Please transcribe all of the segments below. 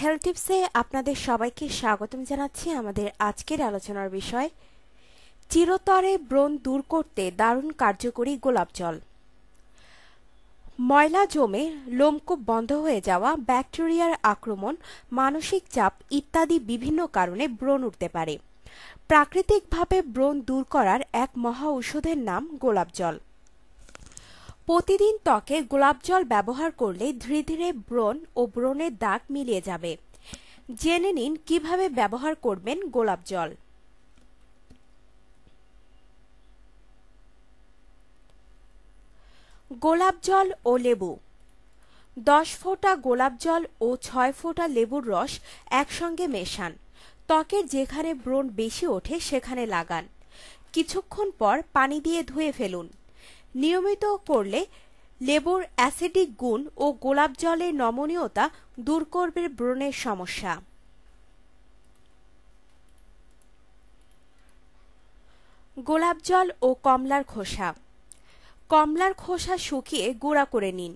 Health টিপসে আপনাদের সবাইকে স্বাগতম জানাচ্ছি। আমাদের আজকের আলোচনার বিষয় চিরতরে ব্রণ দূর করতে দারুণ কার্যকরী গোলাপ জল। ময়লা জমে লোমকূপ বন্ধ হয়ে যাওয়া, ব্যাকটেরিয়ার আক্রমণ, মানসিক চাপ ইত্যাদি বিভিন্ন কারণে ব্রণ উঠতে পারে। প্রাকৃতিকভাবে ব্রণ দূর করার এক মহা ঔষধের নাম গোলাপ জল। প্রতিদিন ত্বকে গোলাপ জল ব্যবহার করলে ধীরে ধীরে ব্রণ ও ব্রণের দাগ মিলিয়ে যাবে। জেনে নিন কিভাবে ব্যবহার করবেন গোলাপ জল। গোলাপ জল ও লেবু। 10 ফোঁটা গোলাপ জল ও 6 ফোঁটা লেবুর রস একসঙ্গে মেশান। ত্বকের যেখানে ব্রণ বেশি ওঠে সেখানে লাগান। কিছুক্ষণ পর পানি দিয়ে ধুয়ে ফেলুন। নিয়মিত করলে লেবুর অ্যাসিডিক গুণ ও গোলাপ জলের নমনীয়তা দূর করবে ব্রণের সমস্যা। গোলাপ জল ও কমলার খোসা। কমলার খোসা শুকিয়ে গুঁড়া করে নিন।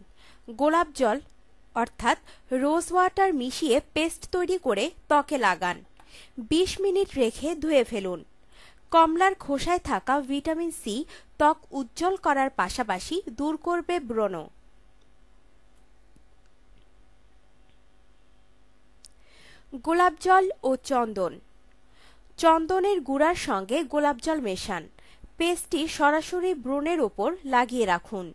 গোলাপ জল অর্থাৎ রোজ ওয়াটার মিশিয়ে পেস্ট তৈরি করে ত্বকে লাগান। 20 মিনিট রেখে ধুয়ে ফেলুন। কমলার খোসায় থাকা ভিটামিন সি ত্বক উজ্জ্বল করার পাশাপাশি দূর করবে ব্রণ। গোলাপ জল ও চন্দন। চন্দনের গুঁড়ার সঙ্গে গোলাপ জল মেশান। পেস্টটি সরাসরি ব্রণের উপর লাগিয়ে রাখুন।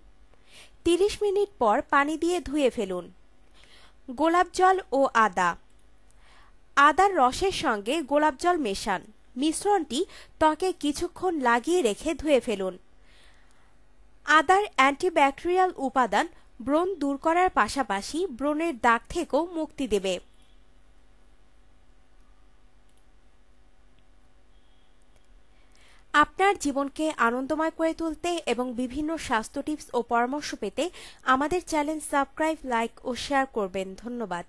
30 মিনিট পর পানি দিয়ে ধুয়ে ফেলুন। গোলাপ জল ও আদা। আদার রসের সঙ্গে গোলাপ জল মেশান। মিশ্রণটি ত্বকে কিছুক্ষণ লাগিয়ে রেখে ধুয়ে ফেলুন। আদার অ্যান্টিব্যাকটেরিয়াল উপাদান ব্রণ দূর করার পাশাপাশি ব্রণের দাগ থেকেও মুক্তি দেবে। আপনার জীবনকে আনন্দময় করে তুলতে এবং বিভিন্ন স্বাস্থ্য টিপস ও পরামর্শ পেতে আমাদের চ্যানেল সাবস্ক্রাইব, লাইক ও শেয়ার করবেন। ধন্যবাদ।